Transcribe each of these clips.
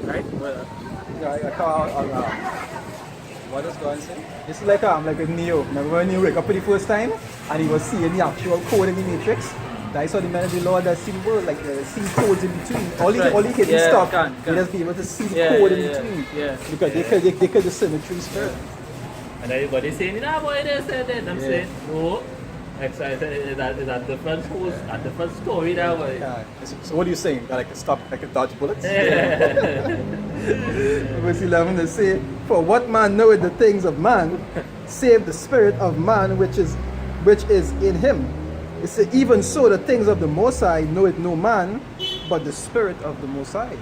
right? What does God say? It's like a Neo. Remember when Neo wake up for the first time and he was seeing the actual code in the matrix? That's how the man of the Lord has seen world, like see codes in between. All the hidden stuff, they just be able to see the code in between. Because they could just symmetry spirit. And everybody saying, nah boy, they said that. I'm saying, no. Excited is a different post, a different story that way. So what are you saying? That I can stop, I can dodge bullets? Verse 11 they say, for what man knoweth the things of man, save the spirit of man which is in him. It says, even so the things of the Most High knoweth no man, but the spirit of the Most High.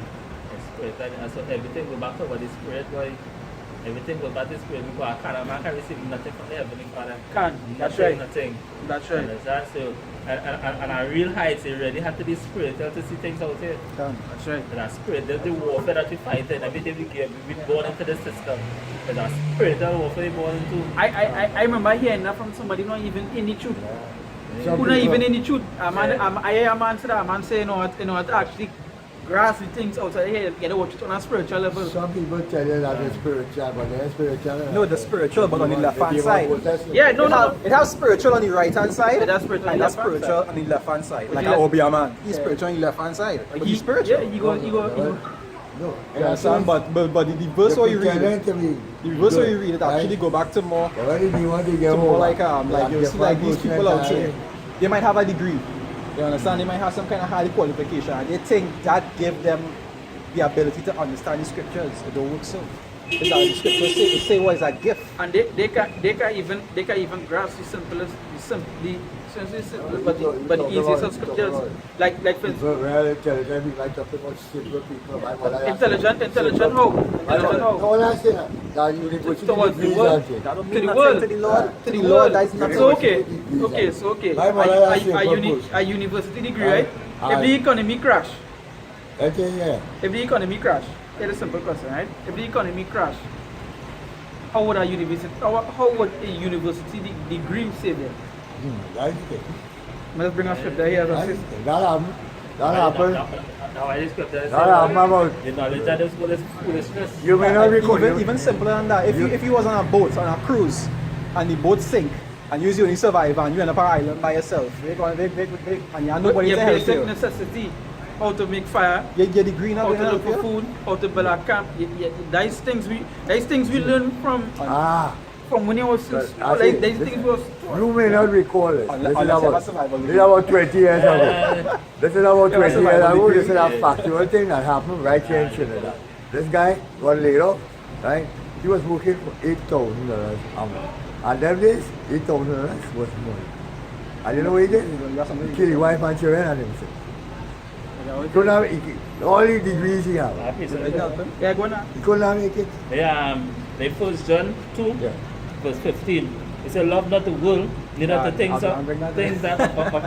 Spirit, and so everything go back to what the spirit, boy. Everything goes back to the spirit because man can receive nothing from the Heavenly Father. That's right. Nothing. That's right. Understand? So, and a real heights, it really have to be spiritual to see things out here. That's right. And that spirit, the warfare that we fight in, every day we born into the system. And that spiritual warfare we born into. I remember hearing that from somebody not even in the truth. Who not even in the truth. I hear a man say that, a man say, you know what actually grasp the things outside here, you gotta watch it on a spiritual level. Some people tell you that it's spiritual, but they're spiritual. No, the spiritual, but on the left hand side. Yeah, It has spiritual on the right hand side. It has spiritual and that's spiritual on the left hand side. Like an Obia man. He's spiritual on the left hand side. But he's spiritual. Yeah, he go. No, you understand? But the verse where you read it, the verse where you read it actually go back to more like you see like these people out here, they might have a degree. You understand? They might have some kind of high qualification and they think that give them the ability to understand the scriptures. It don't work so. It's that the scriptures say what is a gift. And they can even grasp the simplest, but the easiest of scriptures. Like for intelligent how? No, that's it. That university Towards the world. To the world. To the Lord. That's not So okay. A university degree, right? If the economy crash. Okay, If the economy crash, here's a simple question, right? If the economy crash, how would a university degree save them? Let's bring a scripture here. That happened. Now I just got that. About the knowledge that is foolishness. you may not record. Even simpler than that. If you was on a boat, on a cruise, and the boat sink, and you only survive, and you end up on an island by yourself, and you have nobody to help basic you. necessity, how to make fire, You get the green how to look for food, how to build a camp. Those things we learn from when you was these things was. You may not recall it. This is about 20 years ago. This is about 20 years ago. This is a factual thing that happened right here in Trinidad. This guy got laid off, right? He was working for $8,000 a month. And them days, $8,000 was money. And you know what he did? He killed his wife and children and himself. He couldn't have all the degrees he had. Yeah, go on. He couldn't have make it. They First John 2, verse 15. It said, love not the world, neither the things that of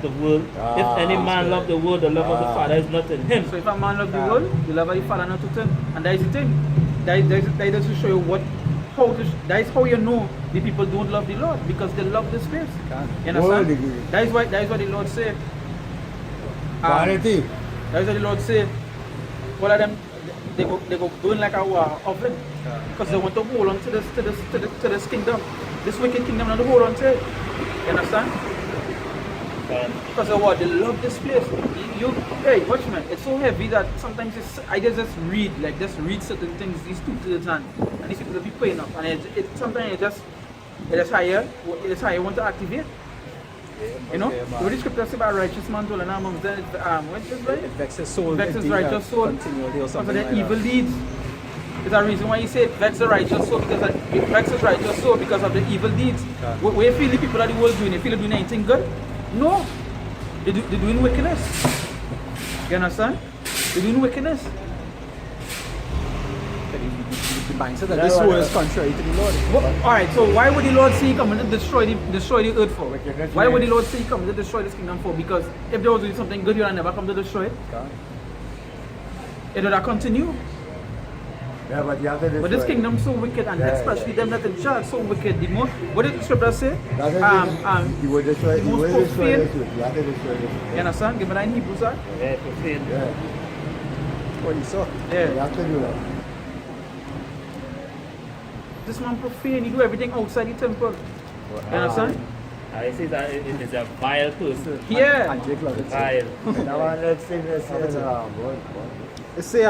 the world. If any man love the world, the love of the Father is not in him. So if a man love the world, the love of the Father not to him. And that is the thing. That is to show you that is how you know the people don't love the Lord, because they love the space. You understand? That is what the Lord said. Vanity. That is what the Lord said. All of them, they go doing like a war offering, because they want to hold on to this kingdom, this wicked kingdom, and to hold on to it. You understand? Because of what? They love this place. Hey, watch man, it's so heavy that sometimes I just read certain things, these two to the time, and these people will be paying up, and sometimes it is higher you want to activate. You know, what the scripture says about righteous man dwelling amongst them, what's this right? It vexes soul. Vexes righteous soul. Because of the evil deeds. There's a reason why you say it vexes the righteous soul, because it vexes righteous soul because of the evil deeds. What you feel the people of the world doing? You feel they're doing anything good? No. They're doing wickedness. You understand? They're doing wickedness. The mindset that this world is contrary to the Lord. Alright, so why would the Lord say he come and destroy the earth for? Why would the Lord say he come to destroy this kingdom for? Because if there was doing something good, he would never come to destroy it. It would continue. Yeah, but you have to destroy. But this kingdom so wicked, and especially them that in charge so wicked. The most, what did the scripture say? You will destroy. You will destroy this. You have to destroy this. You understand? Give me that in Hebrews, sir. Yeah, 15. Yeah. for Esau. Yeah. You have to do that. This man profane, he do everything outside the temple. You understand? I see that it is a vile person. Yeah. And Jake loves it. Vile. Now, let's sing this. It say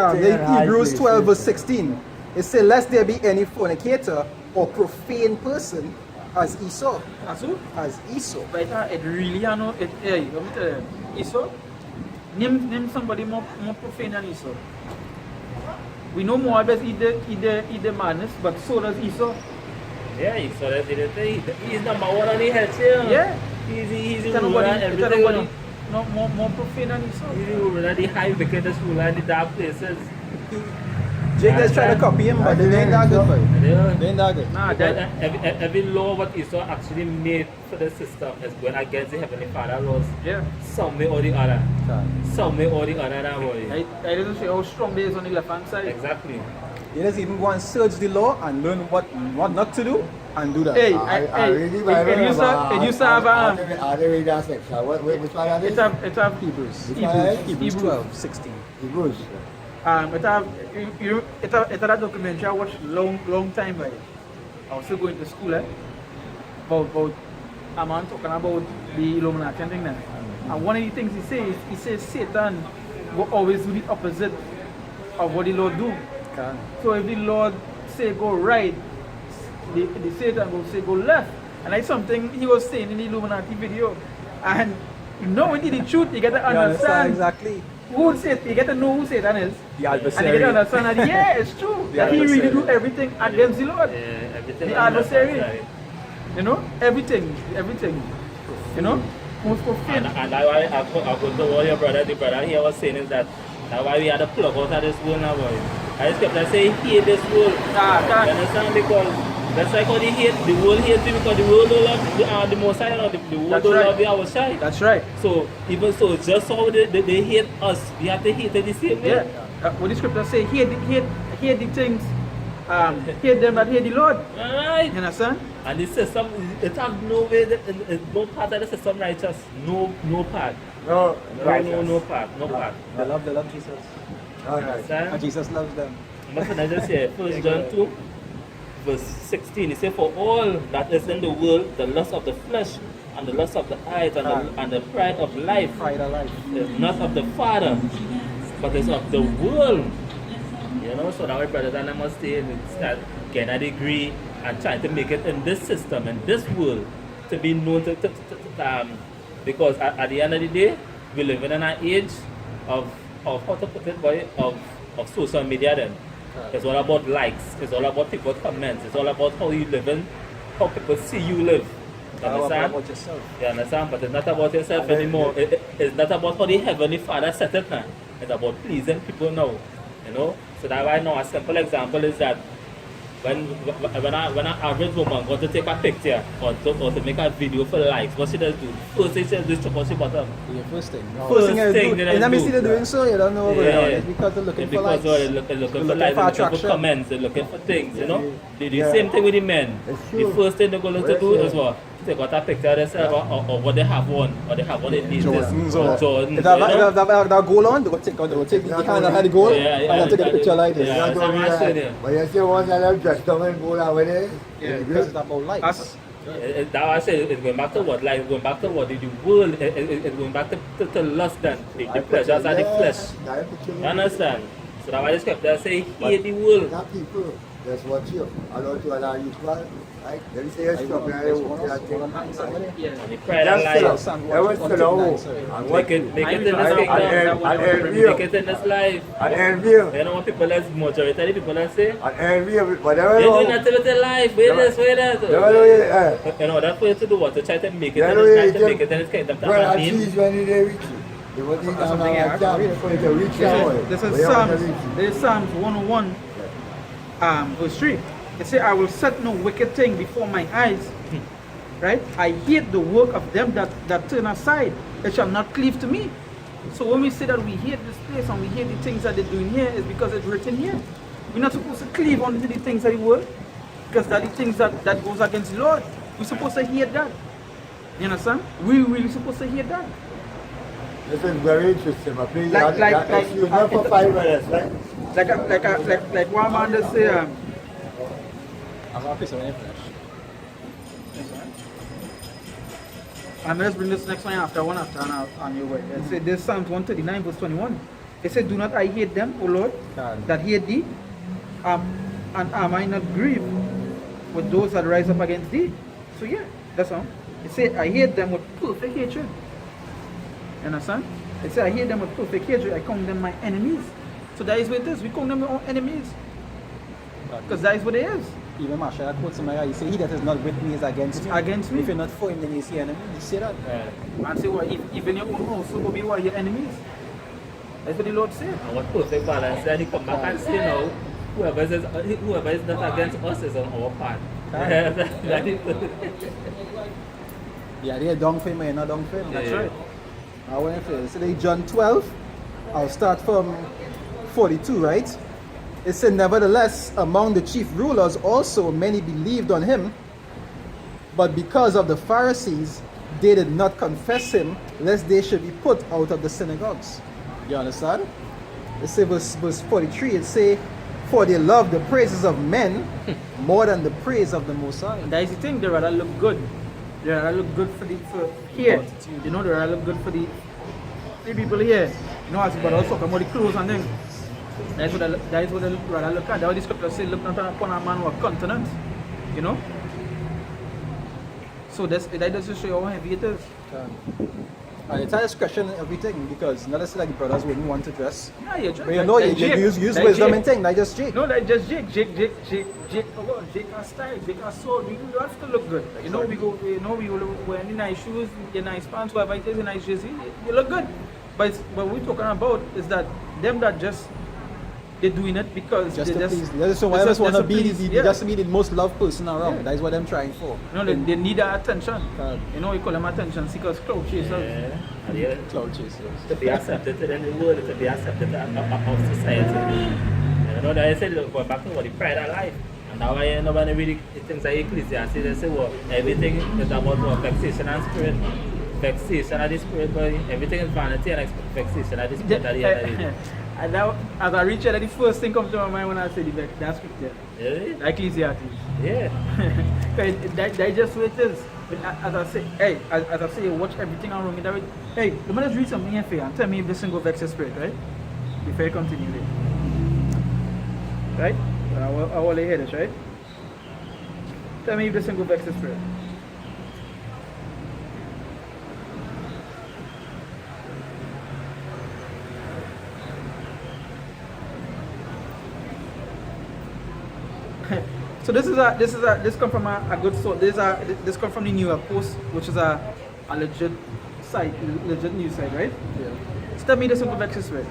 Hebrews 12 verse 16. It say, lest there be any fornicator or profane person as Esau. As who? As Esau. But it really, I know, hey, let me tell you, Esau, name somebody more profane than Esau. We know Moab eat the madness, but so does Esau. Yeah, Esau that did it. He's number one on the head here. Yeah. He's It's the ruler and everything. nobody more profane than Esau. He's the ruler, the high wickedest ruler in the dark places. Jake just try to copy him, but they ain't that good for you. Yeah. They ain't that good. Nah, Because that, every law what Esau actually made for the system is going against the Heavenly Father laws. yeah. Some way or the other. Some way or the other, that boy. I didn't say how strong they is on the left hand side. Exactly. You just even go and search the law and learn what not to do and do that. Hey, I it used to have I read that section. Which one are it they? have Hebrews. Hebrews 12, 16. Hebrews. it had a documentary I watched long time back. I was still going to school, about a man talking about the Illuminati and thing there. And one of the things he says Satan will always do the opposite of what the Lord do. So if the Lord say go right, the Satan will say go left. And that's something he was saying in the Illuminati video. And knowing the truth, you get to understand exactly. who say, you get to know who Satan is. The And you adversary. get to understand that yeah, it's true. The That he really do adversary. everything against the Lord. Everything The on the left hand adversary. side. You know? Everything. You know? Most profane. And that's why I go to what your brother, the brother here was saying is that that's why we had to plug out of this world now, boy. I just kept saying hate this world. You understand? Because that's like how they hate, the world hates me because the world don't love the most side, the world That's don't right. love the outside. That's right. So even so, just how they hate us, we have to hate them the same way. Yeah. What the scripture say, hate the things, hate them that hate the Lord. Alright. You understand? And the system, it has no way, no part of the system righteous. No part. No, No part. They love Jesus. Alright. Understand? And Jesus loves them. But when I just say 1 John 2, verse 16, it says, for all that is in the world, the lust of the flesh, and the lust of the eyes, and the pride of life, Pride of life. is not of the Father, but is of the world. You know, so now my brothers and I must stay and start getting a degree and trying to make it in this system, in this world, to be known because at the end of the day, we live in an age of how to put it, boy, of social media then. It's all about likes, it's all about people comments, it's all about how you live in, how people see you live. You understand? About yourself. You understand? But it's not about yourself anymore. It's not about how the Heavenly Father set it now. It's about pleasing people now. You know? So that's why now a simple example is that when an average woman wants to take a picture or to make a video for likes, what she does do? First thing she does is chop out her bottom. The first thing. First you thing do. that I And let me do. see they're doing so, you don't know what's going on. Yeah. It's because they're looking for Because likes. they're looking They're for looking likes, for they're looking for attraction. comments, they're looking for things, you know? The Yeah. same thing with the men. It's The true. first thing they're going to do Yeah. is what? Take out a picture of themselves or what they have on, or they have on the latest. Jordans or or Jordans, if that you know? that goal on, they will take the hand and the goal Yeah, and then take a picture like this. Yeah. That's it's a what we master are. there. But you see one that have dressed up and go that way. Yeah, Because it's about likes. Us, That I say it's going back to what? Like going back to what? The world, it's going back to lust then. The pleasures of the flesh. You understand? So that's why I just kept there saying, hate the world. Not people. That's what you allow to allow you to. Right? Let me say you're struggling and you walk that thing. yeah. And the pride and life. That's it. That was the law. And what Make it in this I- kingdom. envy. Make it in this life. And envy. You know what people as majority of the people that say? And envy. Whatever. You're doing nothing with your life. Wait this, wait that. You know, that's for you to do what? To try to make it in this life, to make it in this kingdom. That's Well, what I I mean. see when they reach you. They want to something else. to reach out. This is Psalms 101, verse 3. It says, I will set no wicked thing before my eyes. Right? I hate the work of them that turn aside. It shall not cleave to me. So when we say that we hate this place and we hate the things that they're doing here, it's because it's written here. We're not supposed to cleave onto the things of the world, because that are the things that goes against the Lord. We're supposed to hate that. You understand? We're really supposed to hate that. This is very interesting. But please, Like- excuse me for 5 minutes, right? Like one man just say, I'm going to piss on your flesh. I'm going to bring this next one after and your way. It said this Psalms 139 verse 21. It said, do not I hate them, O Lord, that hate thee, and am I not grieved with those that rise up against thee? So yeah, that's all. It said, I hate them with perfect hatred. You understand? It said, I hate them with perfect hatred. I count them my enemies. So that is what it is. We count them our enemies. Because that is what it is. Even Marshall quote somebody, he say, he that is not with me is against me. Against me. If you're not for him, then he's the enemy. You see that? And say, well, even your own house will be what your enemies. That's what the Lord said. And what perfect balance, then he come back and say now, whoever is not against us is on our part. That is Yeah, they're down for him, you're not down for him. That's Yeah. right. I want to say, today John 12, I'll start from 42, right? It said, nevertheless, among the chief rulers also many believed on him, but because of the Pharisees, they did not confess him, lest they should be put out of the synagogues. You understand? It says verse 43, it say, for they love the praises of men more than the praise of the Most High. And that is the thing, they rather look good. They rather look good for here. You know, they rather look good for the people here. You know, but also come with the clothes and things. That is what they rather look at. That's what the scripture says, look not upon a man with continence. You know? So that does just show you how heavy it is. And it's a discretion and everything, because not necessarily like brothers wouldn't want to dress. Yeah, you're just. But you know, you use wisdom and thing, like just Jake. No, like just Jake. Jake has style, Jake has soul. We have to look good. You know, we wear any nice shoes, your nice pants, whatever it is, a nice jersey, you look good. But what we're talking about is that them that just they're doing it because Just they to just please. They just want to be yeah. just to be the most loved person around. Yeah. That is what I'm trying for. You know, they need our attention. God. You know, we call them attention seekers, cloud chasers. Yeah. Cloud chasers. To be accepted in the world, to be accepted of society. You know, that I said, going back to what the pride of life. And now I know when I read things like Ecclesiastes, they say, well, everything is about what vexation and spirit. Vexation of the spirit, but everything is vanity and vexation of the spirit at the end of the day. And now, as I reach it, the first thing comes to my mind when I say that scripture. Really? Ecclesiastes. Yeah. That just what it is. But as I say, hey, as I say, watch everything around me. Hey, let me just read something here for you and tell me if this single vex your spirit, right? Before you continue there. Right? I will hear this, right? Tell me if this single vex your spirit. So this come from a good source. This come from the New York Post, which is a legit site, legit news site, right? Yeah. So tell me the simple vexes, right?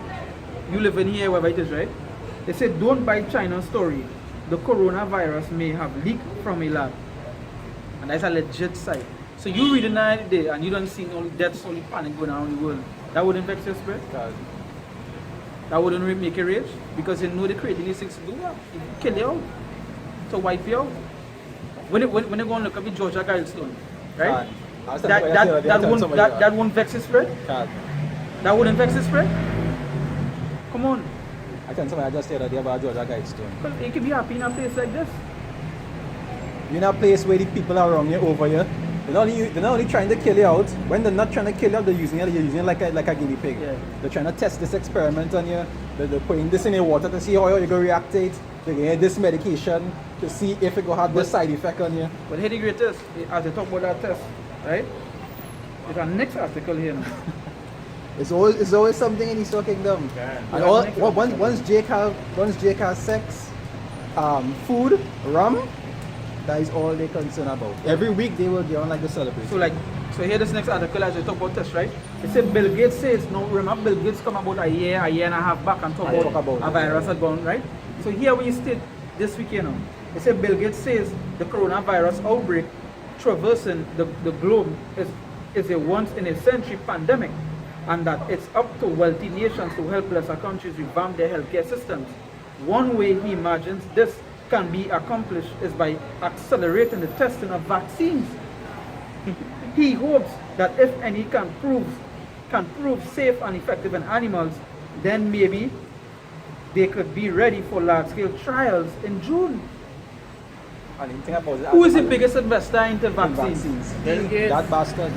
You live in here, wherever it is, right? They say, don't buy China story. The coronavirus may have leaked from a lab, and that's a legit site. So you read it night day, and you don't see all deaths, all the panic going around the world. That wouldn't vex your spirit. God. That wouldn't make you rage because you know they're creating these things to do that. Kill you out. To wipe you out. When you go and look at the Georgia Guidestone, right? That won't vex his spirit? God. That wouldn't vex his spirit? Come on. I can somebody just tell that they about Georgia Guidestone. Because you can be happy in a place like this. You're in a place where the people around you over you. They're not only trying to kill you out. When they're not trying to kill you out, they're using it like a guinea pig. Yeah. They're trying to test this experiment on you. They're putting this in your water to see how you're going to react to it. They're going to this medication to see if it will have this side effect on you. But here the greatest, as they talk about that test, right? There's a next article here now. It's always something in Eastern Kingdom. Yeah. And once Jake has sex, food, rum, that is all they're concerned about. Every week they will get on like the celebration. So here this next article as they talk about this, right? It said Bill Gates says, no, remember Bill Gates come about a year and a half back and talk about a virus had gone, right? So here we state this week, you know, it said Bill Gates says the coronavirus outbreak traversing the globe is a once in a century pandemic, and that it's up to wealthy nations to help lesser countries revamp their healthcare systems. One way he imagines this can be accomplished is by accelerating the testing of vaccines. He hopes that if any can prove can prove safe and effective in animals, then maybe they could be ready for large-scale trials in June. And the thing about it, Who is the biggest investor into vaccines? Bill Gates. That bastard.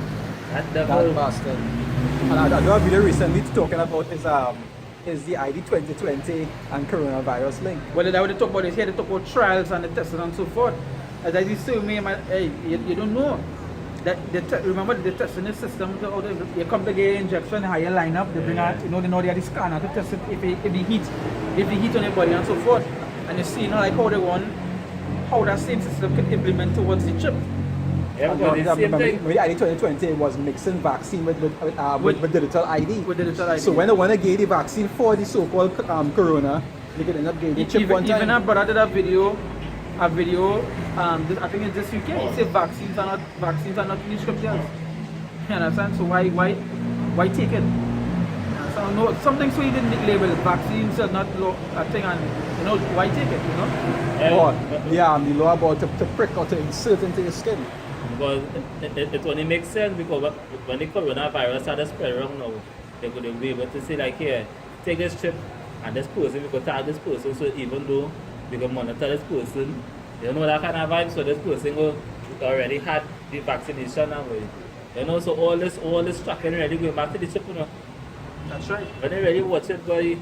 That That devil. bastard. And I do a video recently talking about is the ID 2020 and coronavirus link. Well, that what they talk about is here, they talk about trials and the testing and so forth. As I used to me, hey, you don't know. That remember the testing the system, you come to get injection, how you line up, they bring out, they know they have the scanner to test it if the heat on your body and so forth. And you see, like how that same system can implement towards the chip. Yeah, because the same thing. Maybe ID 2020 was mixing vaccine with digital ID. With digital ID. So when they want to get the vaccine for the so-called corona, they could end up getting the chip one time. Even I brought out a video, I think it's this weekend. It said vaccines are not in the scriptures. You understand? So why take it? So no, something so you didn't label vaccines are not a thing, and why take it? Or the law about to prick or to insert into your skin. Because it only makes sense because when the coronavirus started spread around now, they could be able to say like, here, take this chip and this person, we could tag this person, so even though we can monitor this person, that kind of vibe, so this person already had the vaccination now. So all this tracking already going back to the chip, That's right. When they really watch it, boy,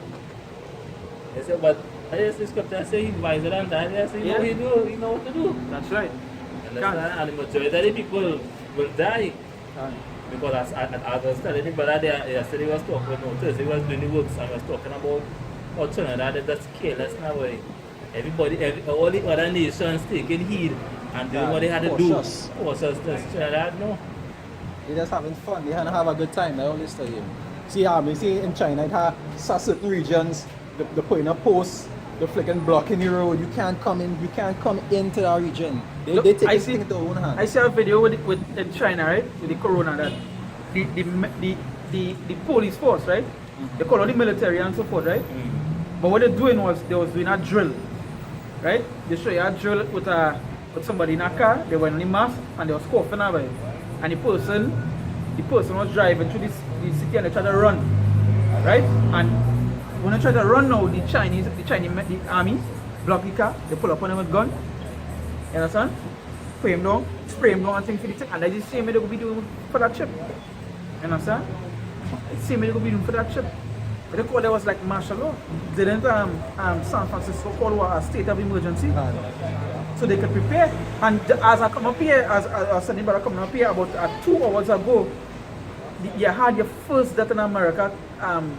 they say, but I just the scripture say he's wiser than that. They say, he know what to do. That's right. Understand? And the majority of the people will die. Because as I was telling the brother there, yesterday he was talking about Thursday, he was doing the works and was talking about how Trinidad is just careless now. All the other nations taking heed and doing what they had to do. Cautious. Trinidad, no. They're just having fun, they have a good time, I always tell you. See in China, it has certain regions, they're putting up posts, they're flicking blocking the road, you can't come into that region. They take it into their own hands. I see a video in China, right, with the corona, that the police force, right, they call out the military and so forth, right, but what they're doing was, they was doing a drill, right, they show you a drill with somebody in a car, they were in the mask, and they was coughing away, and the person was driving through the city and they tried to run, right, and when they try to run now, the army block the car, they pull up on him with gun. You understand? Spray him down and things for the thing. And that's the same way they will be doing for that chip. You understand? It's the same way they will be doing for that chip. But they call it was like martial law. Didn't San Francisco call a state of emergency? So they could prepare. And as I come up here, as Sunday brother coming up here about 2 hours ago, you had your first death in America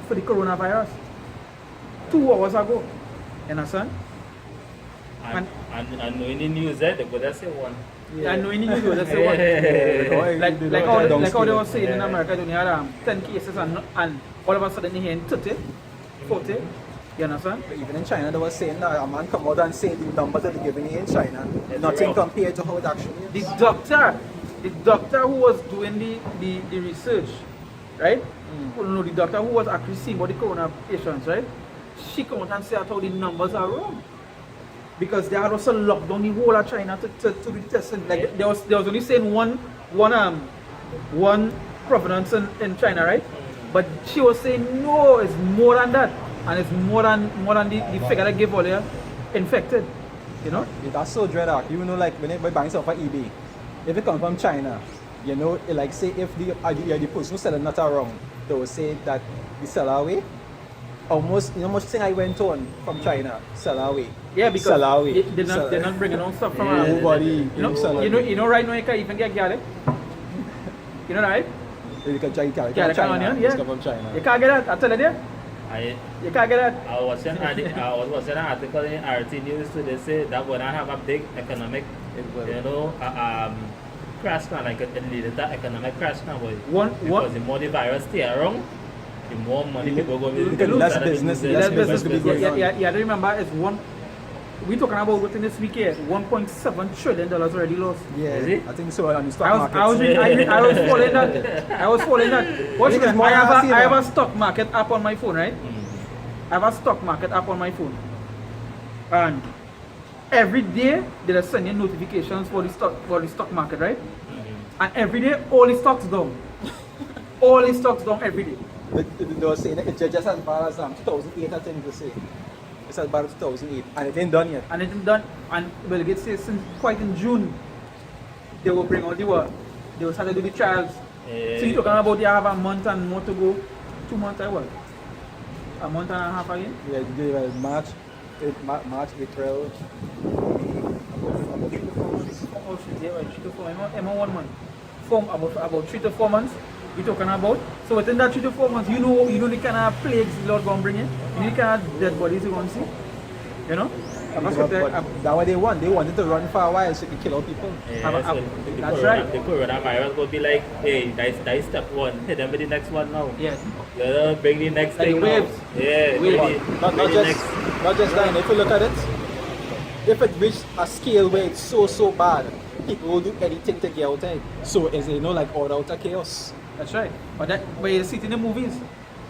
for the coronavirus. 2 hours ago. You understand? And knowing the news there, they could have said one. Yeah, I know in the news, that's the one. Like how they were saying in America, they only had 10 cases and all of a sudden they hear 30, 40. You understand? But even in China, they were saying that a man come out and say the numbers that they're giving you in China, nothing compared to how it actually is. The doctor who was doing the research, right? The doctor who was actually seeing about the corona patients, right? She come out and say how the numbers are wrong. Because they had also locked down the whole of China to do the testing. Like there was only saying one provenance in China, right? But she was saying no, it's more than that, and it's more than the figure that gave all the infected. Yeah, that's so dreadful. You know, like when they buy stuff on eBay, if it comes from China, like say if the person who selling not wrong, they will say that the seller away. Almost, much thing I went on from China, sell away. Yeah, because they're not bringing on stuff from nobody. You know, right now you can even get garlic. You know, right? You can try garlic from China. Yeah. From China. You can't get that. I tell you there. You can't get that. I was watching an article in RT News today. They say that when I have a big economic, crash now, like it leaded that economic crash now, boy. Because the more the virus stay around, the more money people go to lose. Less business. Yeah, I remember it's we're talking about within this week here, $1.7 trillion already lost. Yeah, I think so. On the stock market. I was following that. Watch, I have a stock market app on my phone, right? I have a stock market app on my phone, and every day they send you notifications for the stock market, right? And every day all the stocks down. All his stocks down every day. They were saying that it's just as bad as 2008, I think they say. It's as bad as 2008, and it ain't done yet. And it ain't done. And Bill Gates says since quite in June, they will bring out the what? They will start to do the trials. Yeah. So you're talking about you have a month and more to go. 2 months, I what? A month and a half again? Yeah, they were March, April, about 3 to 4 months. Oh shit, yeah, right, 3 to 4. I'm on 1 month. About 3 to 4 months. You're talking about. So within that 3 to 4 months, you know the kind of plagues the Lord gonna bring in. You know the kind of dead bodies you're gonna see. You know? That's what That's what they want. They wanted to run for a while so they could kill all people. Yeah, so that's right. The coronavirus will be like, hey, that's step one. Hit them with the next one now. Yes. Bring the next Like thing waves. now. Yeah, Waves. Not just that. If you look at it, if it reached a scale where it's so bad, people will do anything to get out of it. So it's like all out of chaos. That's right. But you see it in the movies.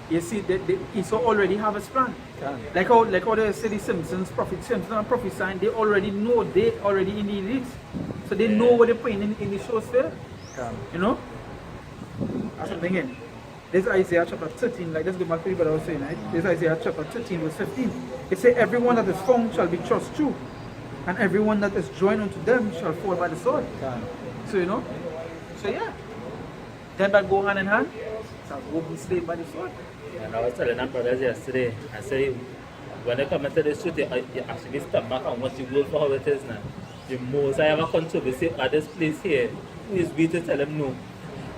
You see that he so already have his plan. Can. Like how they say the Simpsons, Prophet Simpson and Prophet Sign, they already know they already in the elites. So they know what they're playing in the shows there. Can. You know? That's something in. This is Isaiah chapter 13, like let's go back to what I was saying, right? This is Isaiah chapter 13, verse 15. It says, everyone that is found shall be thrust through, and everyone that is joined unto them shall fall by the sword. Can. So you know? So yeah. Then that go hand in hand, shall go be slain by the sword. And I was telling our brothers yesterday, I said, when they come into the truth, you actually step back and watch the world for how it is now. The most I ever controversy at this place here is we to tell them no.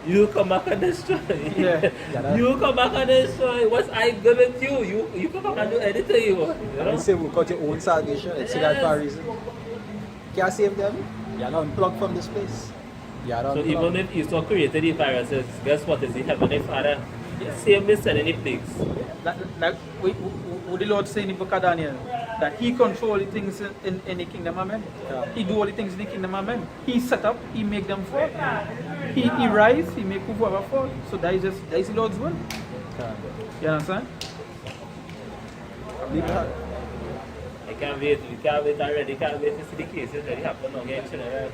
You come back and destroy. Yeah. You come back and destroy. What's I good with you? You come back and do anything you want. You know? I say we got your own salvation. It's that for a reason. Can't save them. You're not unplugged from this place. So even if Esau created the viruses, guess what? Is the Heavenly Father? Same way sending the plagues. Like what the Lord say in the book of Daniel, that He control the things in the kingdom of men. Yeah. He do all the things in the kingdom of men. He set up, He make them fall. He rise, He make whoever fall. So that is the Lord's will. You understand? I can't wait. We can't wait already. Can't wait to see the cases that happen again.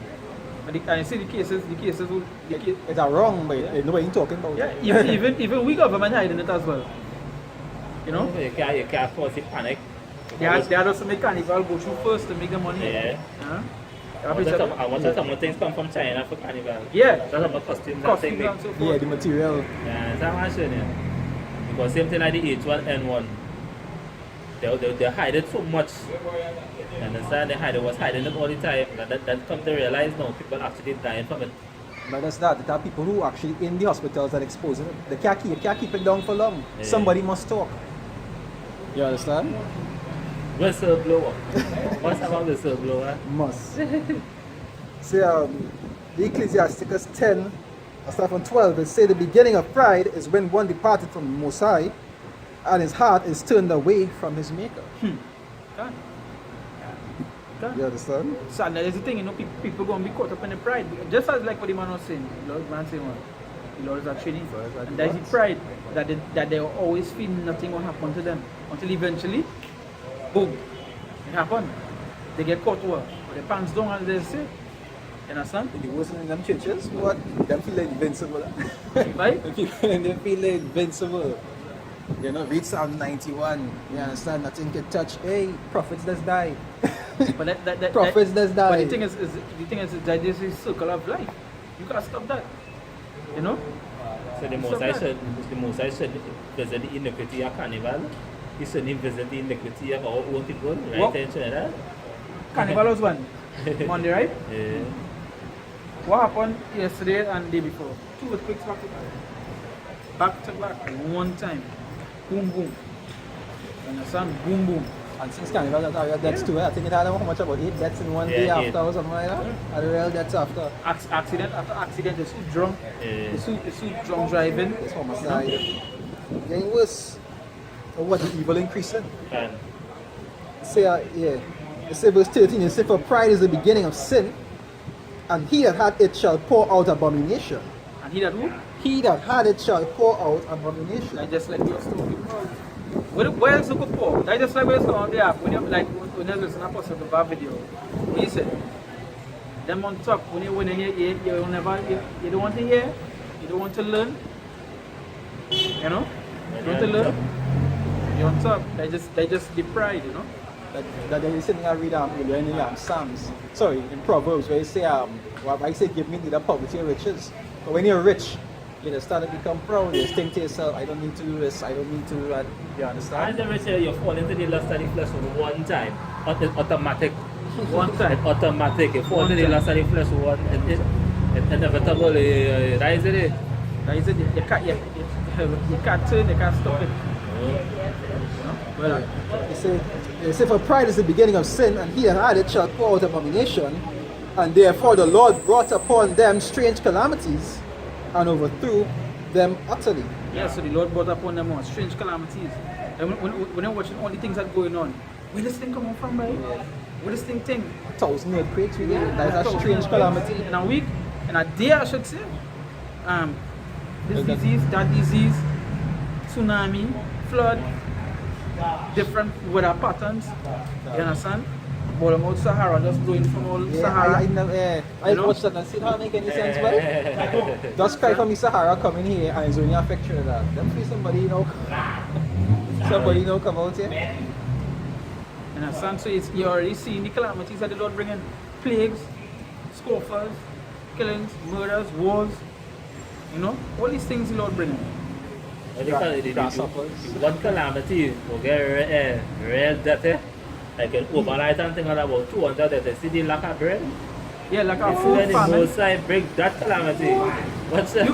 And you see the cases It's a wrong, but nobody talking about yeah, it. even we government hiding it as well. You know? You can't force the panic. They are also make carnival go through first to make the money. Yeah. I want some things come from China for carnival. Yeah. That's some costumes and Costumes things. and so forth. Yeah, the material. Yeah, that's what I'm saying. Because same thing like the H1N1. They hide it so much. You understand? They was hiding it all the time. That come to realize now people actually dying from it. But that's that. There are people who actually in the hospitals that exposing it. They can't keep it down for long. Yeah. Somebody must talk. You understand? Whistleblower. What's about whistleblower? Must. See, the Ecclesiasticus 10, start from 12, it say the beginning of pride is when one departed from the Most High, and his heart is turned away from his Maker. Okay. You understand? So and there's the thing, you know, people gonna be caught up in the pride. Just as like what the man was saying, the Lord man saying what? The Lord is actually, and there's the pride that they always feel nothing will happen to them until eventually, boom, it happen. They get caught over, their pants down and they say, you understand? The worst in them churches, what? Them feel like invincible. Right? They feel like invincible. You know, read Psalm 91. You understand? Nothing can touch. Hey, prophets does die. But Prophets does die. But the thing is that this is circle of life. You can't stop that. You know? So the Most High should visit the iniquity of carnival. He shouldn't visit the iniquity of our own people, right? What? That? Carnival was one. Monday, right? Yeah. What happened yesterday and the day before? 2 earthquakes back to back. Back to back. One time. Boom, boom. You understand? Boom, boom. And since Carnival, that's too. I think it had how much, about 8 deaths in one day 8. after or something like that. And the real deaths after. Accident after accident, they're so drunk. Yeah. They're so drunk driving. It's homicide. Getting worse. Or what, the evil increasing? And Say, yeah. It say verse 13, it say, for pride is the beginning of sin, and he that had it shall pour out abomination. And he that who? He that had it shall pour out abomination. Like just like your story. Where else you go pour? Like just like where it's on the app. When you like when you listen to Apostle the bar video, what you say? Them on top, when you hear, you don't want to hear, you don't want to learn, You know? You want to learn? You're on top. They just deprived, you know? That there is something I read earlier in the Psalms. Sorry, in Proverbs where you say why say give me neither poverty or riches. But when you're rich, you just start to become proud. You just think to yourself, I don't need to do this, I don't need to do that. You understand? As the rich, you fall into the lust of the flesh one time. Automatic. One time. It's automatic. You fall into the lust of the flesh it's inevitable. That is it. That is it. You can't turn, you can't stop it. You know? Well, You say, for pride is the beginning of sin, and he that added shall pour out abomination. And therefore the Lord brought upon them strange calamities, and overthrew them utterly. yeah, so the Lord brought upon them all strange calamities. And when you're watching all the things that are going on, where this thing come from, right? Where this thing? 1,000 earthquakes, really. That's a strange calamity. In a week, in a day, I should say. This disease, that disease, tsunami, flood, different weather patterns. You understand? Bottom out Sahara just blowing from all Sahara. I watched that and see how it make any sense, but just cry for me Sahara coming here and it's only affect you that. Then please somebody come out here. You understand? So you're already seeing the calamities that the Lord bringing. Plagues, scoffers, killings, murders, wars. You know? All these things the Lord bringing. One calamity will get real death. Like an overnight and thing about 200 that they see the lack of bread. Yeah, like a food famine. Most side break that calamity. What's that?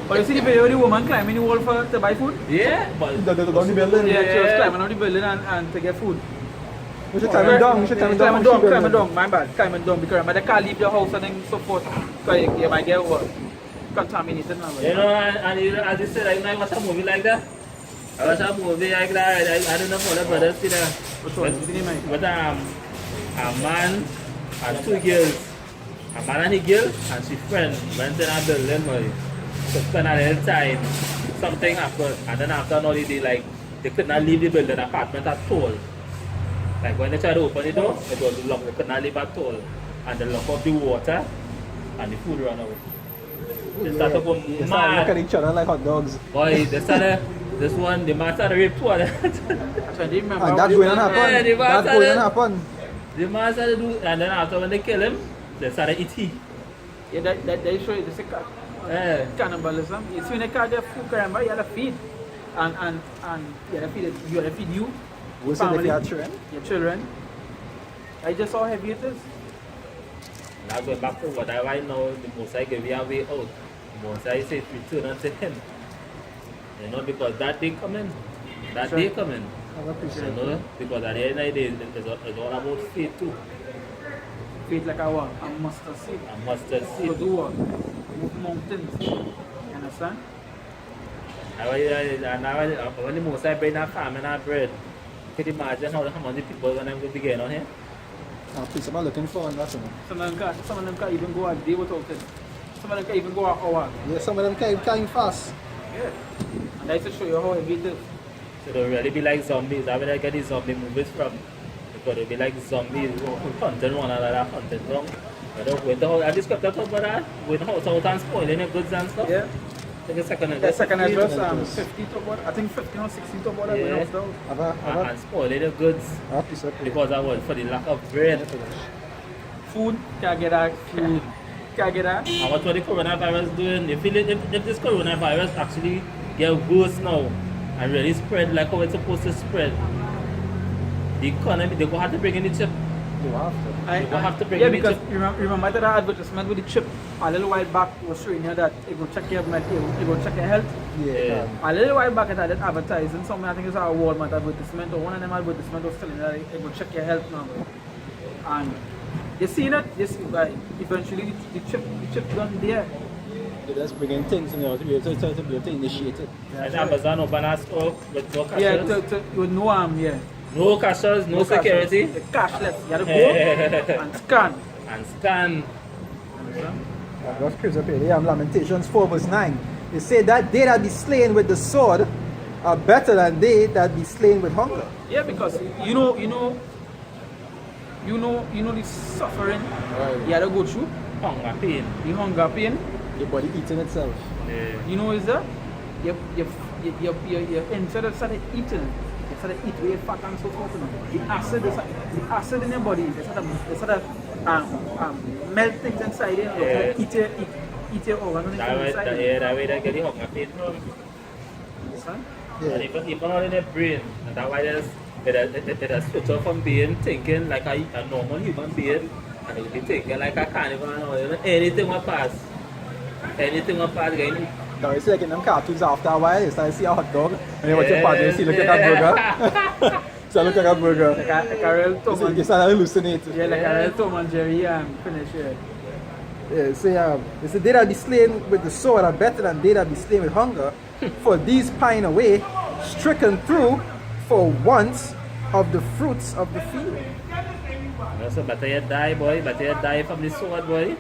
But you see the video of the woman climbing the wall to buy food? Yeah, but Down the building. Yeah, she was climbing on the building and to get food. We should climb down. Climbing down, my bad. Climbing down because they can't leave the house and then so forth. Because you might get what? Contaminated now. you know, and as you said, I watch a movie like that. I watch a movie like that. I don't know what the brothers see that. But a man and two girls. A man and a girl and she friend went in a building to spend a little time. Something happened and then after another day, like they could not leave the building apartment at all. Like when they tried to open the door, it was locked. They could not leave at all. And they lock up the water and the food ran out. They started to go mad. Look at each other like hot dogs. Boy, they started, this one, the man started rape two of them. And that's going to happen. Yeah, That's going to happen. The man started do, and then after when they kill him, they started eating. Yeah, they show you the secret. Cannibalism. You see when they catch their food, remember, you have to feed. And you have to feed you. What's it if you have children? Your children. I just saw how heavy it is. Now going back to what I right now, the most I give you a way out. The most I say return unto him. You know, because that day coming. That Sure. day coming. I appreciate You know, because at the end of the day, it's all about faith too. Faith like a what? A mustard seed. A mustard So seed. do what? Move mountains. You understand? And when the most I bring that famine and bread, can you imagine how many people when I'm going to be getting on here? Please, I'm looking forward to that. Some of them can't even go a day without it. Some of them can't even go an hour. Yeah, some of them can't fast. Yeah. And that's to show you how heavy it is. So they'll really be like zombies. That's where I get these zombie movies from. Because they'll be like zombies hunting one another, hunting wrong. I don't win the whole. I just got to talk about that. Win the house out and spoiling your goods and stuff. Yeah. Take a second The second address, address. 50 to about, I think 15 or 16 to about that Yeah. house down. And spoiling the goods. Because I was for the lack of bread. Food, can't get that. Food, can't get that. And what the coronavirus doing? If this coronavirus actually get worse now and really spread like how it's supposed to spread, the economy, they're going to have to bring in the chip. You have to. They will have to bring Yeah, in the because chip. remember that advertisement with the chip a little while back was showing you that it will check your it will check your health. Yeah. A little while back it had it advertising something, I think it's a Walmart advertisement or one of them advertisements was telling you that it will check your health now. And you seen it, eventually the chip done there. They're just bringing things in order to be able to initiate it. And Amazon open a store with no cashiers. Yeah, with no arm, yeah. No cashiers, no security. The cashless. You have to go and scan. And scan. Understand? That's crazy. Okay, Lamentations 4 verse 9. They say that they that be slain with the sword are better than they that be slain with hunger. Yeah, because you know the suffering you had to go through, Hunger pain. the hunger pain. Your body eating itself. Yeah. You know is that your instead of started eating, you started eating way fat and so forth. The acid in your body, they sort of melt things inside it. Eat your organs inside. That way they get the hunger pain from. And even not in the brain, and that's why it has switched off from being thinking like a normal human being, and it will be thinking like a carnivore. Anything will pass. Anything will pass again. No, it's like in them cartoons after a while, you start to see a hot dog, and then watch your partner, you see look like a burger. So look like a burger. Like a real Tom You start to hallucinate. Yeah, like a real Tom and Jerry finish here. Yeah, so it's the they that be slain with the sword are better than they that be slain with hunger. For these pine away, stricken through for want of the fruits of the field. So better you die, boy. Better you die from the sword, boy.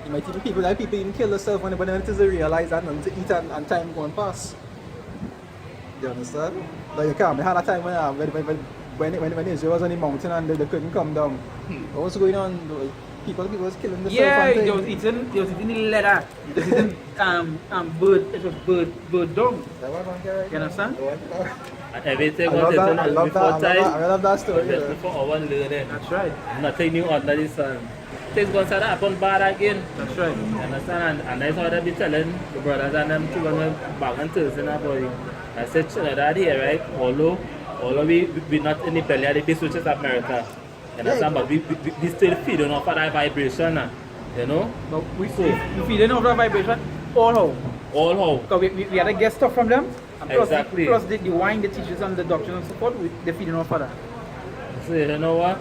You might even people even kill themselves when it is realize that and to eat and time going past. You understand? Like you can't. I had a time when Israel was on the mountain and they couldn't come down. What was going on? People was killing themselves. Yeah, they was eating leather. They was eating bird. It was bird dung. You understand? And everything I was love before time. I love that story. Just before our learning. That's right. Nothing new under the sun. Things going to happen bad again. That's right. You understand? And that's what I be telling the brothers and them to go back and Thursday in our body. I said, that here, right? Although we not in the belly of the beast, which is America. You understand? But we still feeding off of that vibration, you know? But we feeding off that vibration all how. Because we had to get stuff from them. And plus, Exactly. Plus the wine, the teachers and the doctrine and support, they're feeding off of that. So you know what?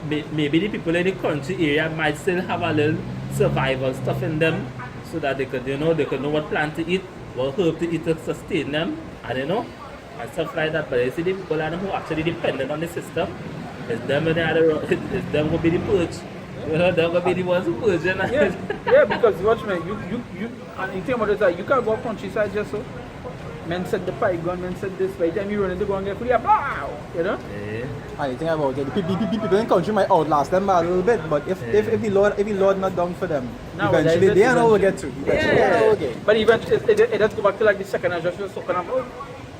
Maybe the people in the country area might still have a little survival stuff in them, so that they could know what plant to eat, what herb to eat to sustain them, and and stuff like that. But you see the people who actually dependent on the system, it's them and it's them will be the purge. You know, they're gonna be the ones who purge. Yeah, because watch me, you and you think about it, like, you can't go countryside just so. Men said the pipe gun, men said this, by the time you run into go and get free, wow, you know? Yeah. And you think about it, the people in the country might outlast them by a little bit, but if the Lord not done for them, eventually they are will get to. But eventually it does go back to like the second I just was talking about.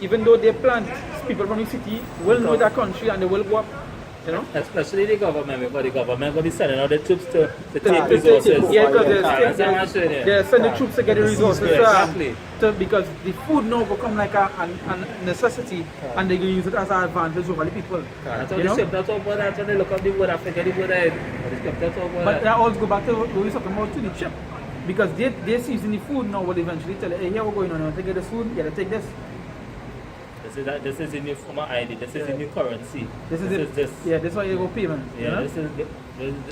Even though they plant, people from the city will know that country and they will go up. You know? Especially the government, because the government will be sending out the troops to take resources. Yeah, because they're sending the troops to get the resources. Exactly. Because the food now become like a necessity and they use it as an advantage over the people. That's how they ship that over, that's when they look up the word Africa, the word ahead. But that also go back to what we were talking about to the chip. Because they're seizing the food now, will eventually tell you, hey, here we're going on, you want to get this food, you gotta take this. This is a new form of ID, this is a new currency. This is yeah, this is why you go payment. Yeah, you know?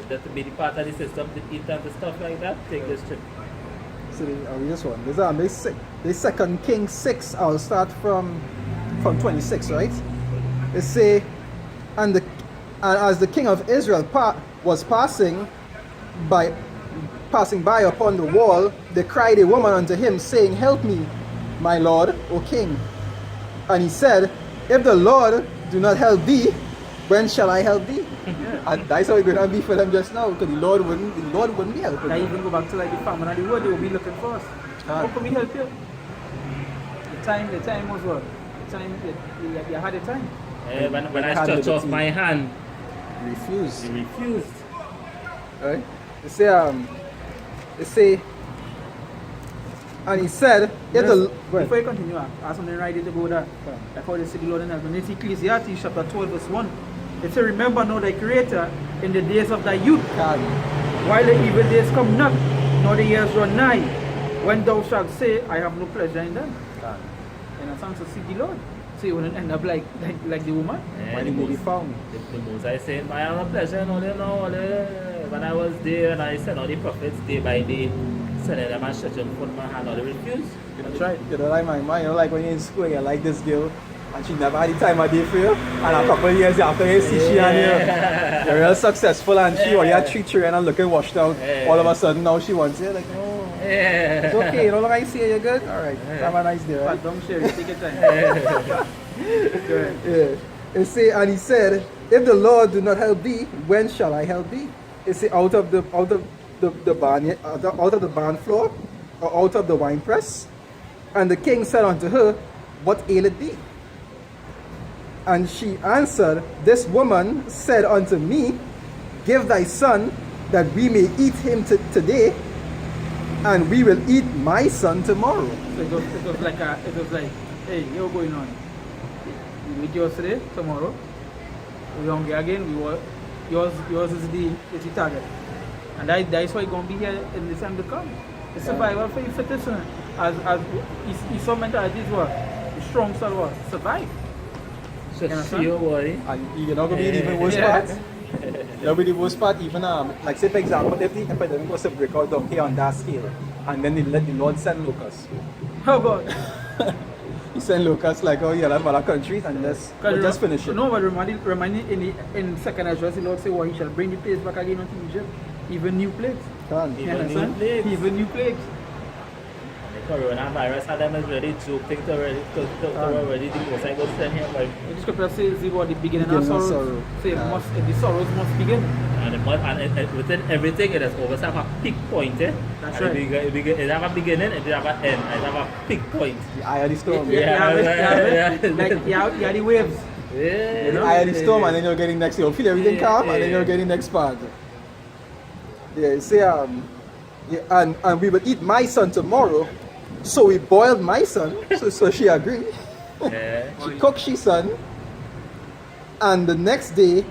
This to be the part of the system to eat and stuff like that, take this chip. So this one. This second King 6, I'll start from 26, right? They say, and as the king of Israel was passing by upon the wall, they cried a woman unto him, saying, Help me, my lord, O king. And he said, If the Lord do not help thee, when shall I help thee? And that's how it's going to be for them just now, because the Lord wouldn't be helping Now them. even go back to like the famine and the word, they will be looking for us. How can we help you? The time was what? The time, you had the time. When I stretched off my hand, He refused. he refused. Right? They say, and he said, Before you continue, I have something right there to go there. Like how they say the Lord in heaven. It's Ecclesiastes chapter 12 verse 1. It says, Remember now thy Creator in the days of thy youth, while the evil days come not, nor the years run nigh, when thou shalt say, I have no pleasure in them. And I sound to seek the Lord. So you wouldn't end up like the woman. When he may be found. The most I say, I have no pleasure in when I was there and I sent all the prophets day by day, sending them and stretching forth my hand, all they refused. That's right. You know, like my mind, you know, like when you're in school, you like this girl, and she never had the time of day for you, and a couple of years after you see she and you're real successful, and she only had 3 children and looking washed out. All of a sudden now she wants you, like, oh, it's okay, you know, like I see you're good? Alright, have a nice day, right? But don't share it, take your time. It say, and he said, If the Lord do not help thee, when shall I help thee? It say, out of the barn floor, or out of the winepress? And the king said unto her, what aileth thee? And she answered, This woman said unto me, Give thy son, that we may eat him today, and we will eat my son tomorrow. So it was like, hey, what's going on? We eat yours today, tomorrow. We're hungry again. Yours is the target. And that's why it's going to be here in the time to come. The survival for the fittest. As Esau mentality is what? The strong shall what? Survive. So see your boy. And you're not going to be the even worst part. That'll be the worst part. Even like say for example, if the epidemic was to break out down here on that scale, and then they let the Lord send locusts. How about? He sent locusts like, oh yeah, like other countries, and just finish it. No, but reminding in second Ezra, the Lord say, well, he shall bring the plagues back again unto Egypt, even new plagues. Even new plagues. The coronavirus had them already joking to already the most I go send him like. The scripture says the beginning of sorrow. Say the sorrows must begin. And within everything, it has always have a peak point. That's right. It have a beginning and it have an end. It have a peak point. The eye of the storm. Like you have the waves. Yeah. The eye of the storm, and then you're getting next. You'll feel everything calm, and then you're getting next part. Yeah, say and we will eat my son tomorrow. So we boiled my son. So she agreed. Yeah. She cooked she son, and the next day.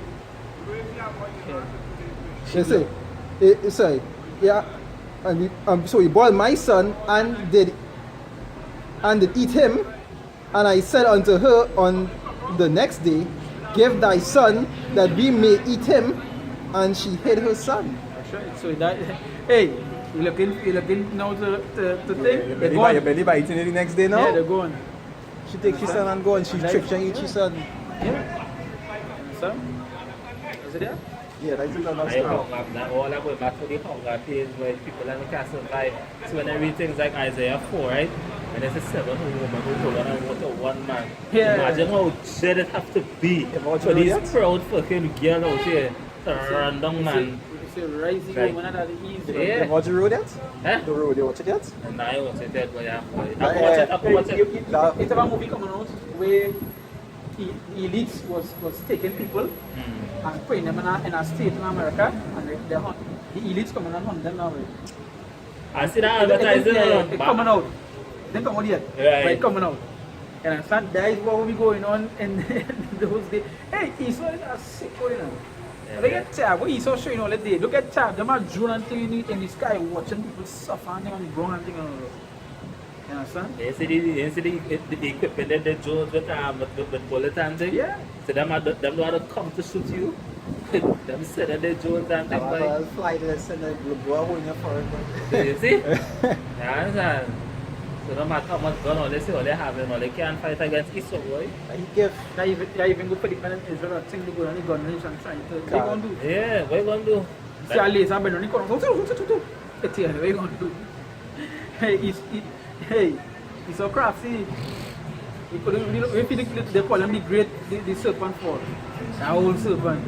They say, yeah, and so we boiled my son and did eat him, and I said unto her on the next day, Give thy son that we may eat him, and she hid her son. That's right. So that, hey, you looking now to think. Your belly by eating it the next day now? Yeah, they're going. She takes his son and go, and she tricks and eats his son. Yeah. So, is it there? Yeah, that's another I story. all I go back to the hunger page where people in the castle survive. So when everything's like Isaiah 4, right? And there's a 7 woman who hold on and water one man. Yeah. Imagine how shit it have to be for these proud fucking girls out here to run down, man. It's a rising woman and the ease. Yeah. You watch the road yet? Huh? The road, you watch it yet? And I watch it that way. I watch it. It's a movie coming out where the elites was taking people and putting them in a state in America, and the elites coming and hunt them now. I see that advertising It's coming out. They come out yet. Right. But it's coming out. And I thought that is what will be going on in those days. Hey, Esau is a sick going on. Look at Chad, what Esau showing all the day. Look at Chad, them are drone and thing in the sky watching people suffer and them on the ground and thing and all that. You understand? You see the equipment that they use with bullets and things? Yeah. So them know how to come to shoot you. Them say that they use and things like. Flightless and they blow a hole in your forehead. You see? You understand? So no matter how much gun all they say, all they have, all they can't fight against Esau, boy. He give. They even go for the man in Israel, think they go on the gun range and trying to. What you gonna do? Yeah, what you gonna do? See a laser bend on the corner. What you gonna do? Hey, he's so crafty. He couldn't, they call him the serpent fall. The whole serpent.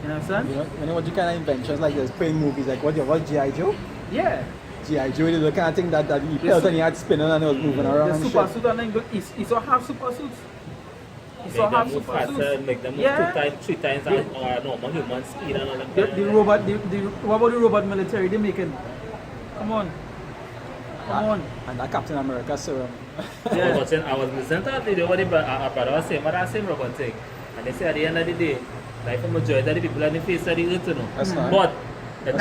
You understand? You know what you kind of inventions like this, playing movies, like what you watch G.I. Joe? Yeah. G.I. Joe is the kind of thing that he felt and he had spinning and he was moving around. The and super shit. suit and then he saw half super suits. He Make saw half them move super faster, suits. make them move Yeah. 2 times, 3 times normal human speed and all that. The robot, what about the robot military they making? Come on. And that Captain America serum. I was listening to a video where a brother was saying about that same robot thing. And they say at the end of the day, like for majority of the people on the face of the earth, you know. That's fine. But No.